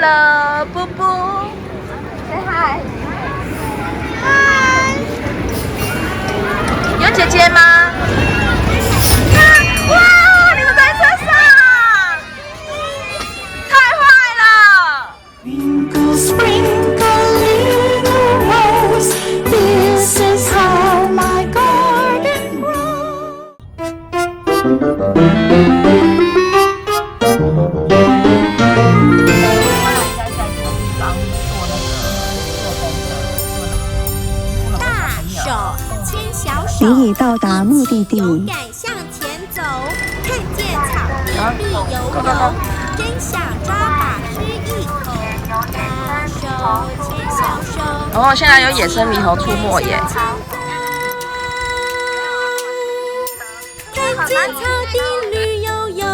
了，布布。Say hi。嗨。有姐姐吗？哇！你们在车上，太坏了！ Sprinkle, sprinkle, little rose. This is how my garden grows. 大手牵小手，你已到达目的地。勇敢向前走，看见草地绿油油，真想抓把吃一口。大手牵小手。哦，现在有野生猕猴出没耶！看见草地绿油油，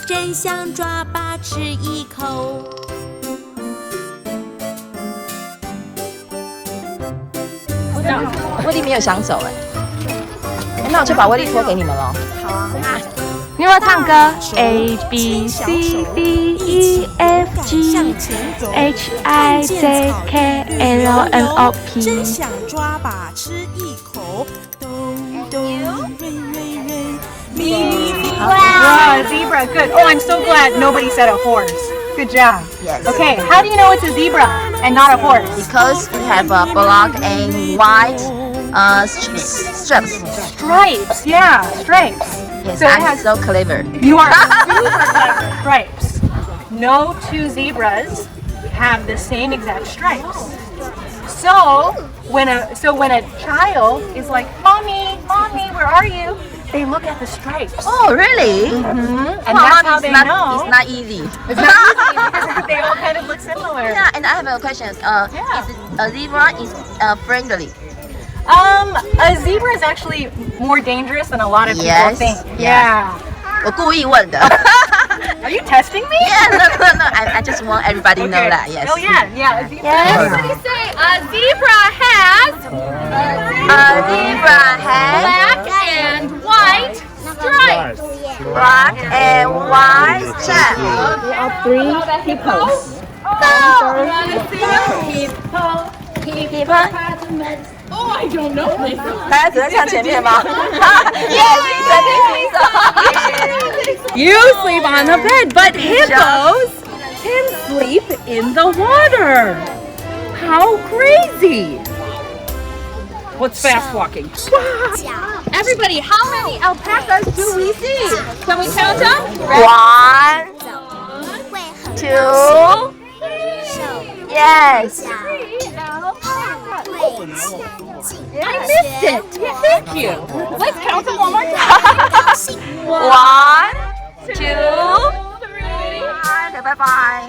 真想抓把吃一口。威力没有想走哎，那我就把威力托给你们了。好啊。你有没有唱歌 ？A B C D E F G H I J K L M N O P。真想抓把吃一口，咚咚瑞瑞瑞，咪咪咪。Wow, zebra, good. Oh, I'm so glad nobody said a horse. Good job. Yes. Okay, how do you know it's a zebra and not a horse? Because we have a black and white strips. Stripes, yeah, stripes. Yes, So it I'm has- so clever. You are super clever. Stripes. No two zebras have the same exact stripes. So when a child is like, "Mommy, mommy, where are you?" They look at the stripes. Oh, really? And Come that's on, how it's they not, know. It's not easy. It's not easy because they all kind of look similar. Yeah, and I have a question. Yeah. Is a zebra is friendly? A zebra is actually more dangerous than a lot of people Yes, think. yes. 我故意问的。 Are you testing me? Yeah, no. I just want everybody to know Okay. that. Yes. Oh yeah. A zebra. Everybody say a zebra has A zebra has black and white stripes. black and white stripes. Hippo. Oh, I don't know this. 大家只能看前面吗？Yes, You sleep on the bed, but hippos can sleep in the water. How crazy! What's fast walking? Everybody, how many alpacas do we see? Can we count them? 1, 2, yes. I missed it. Thank you. Let's count them one more time. 1, 2, 3. Okay, bye bye.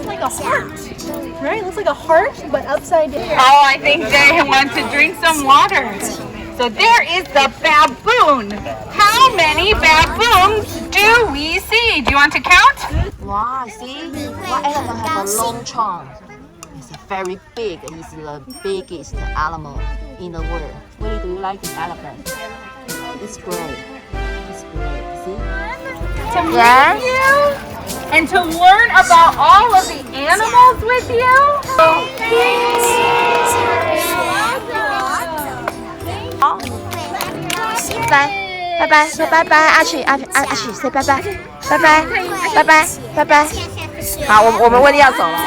Like a heart, right? It looks like a heart, but upside down. Oh, I think they want to drink some water. So there is the baboon. How many baboons do we see? Do you want to count? Wow, see? What elephant have a long trunk? It's very big. It's the biggest animal in the world. Really, do you like this elephant? It's great. It's great. See? To meet Yes. you and to learn about all of the animals with you. Bye bye. Say bye bye. 阿曲 say bye bye. 拜拜。好，我们威力要走了。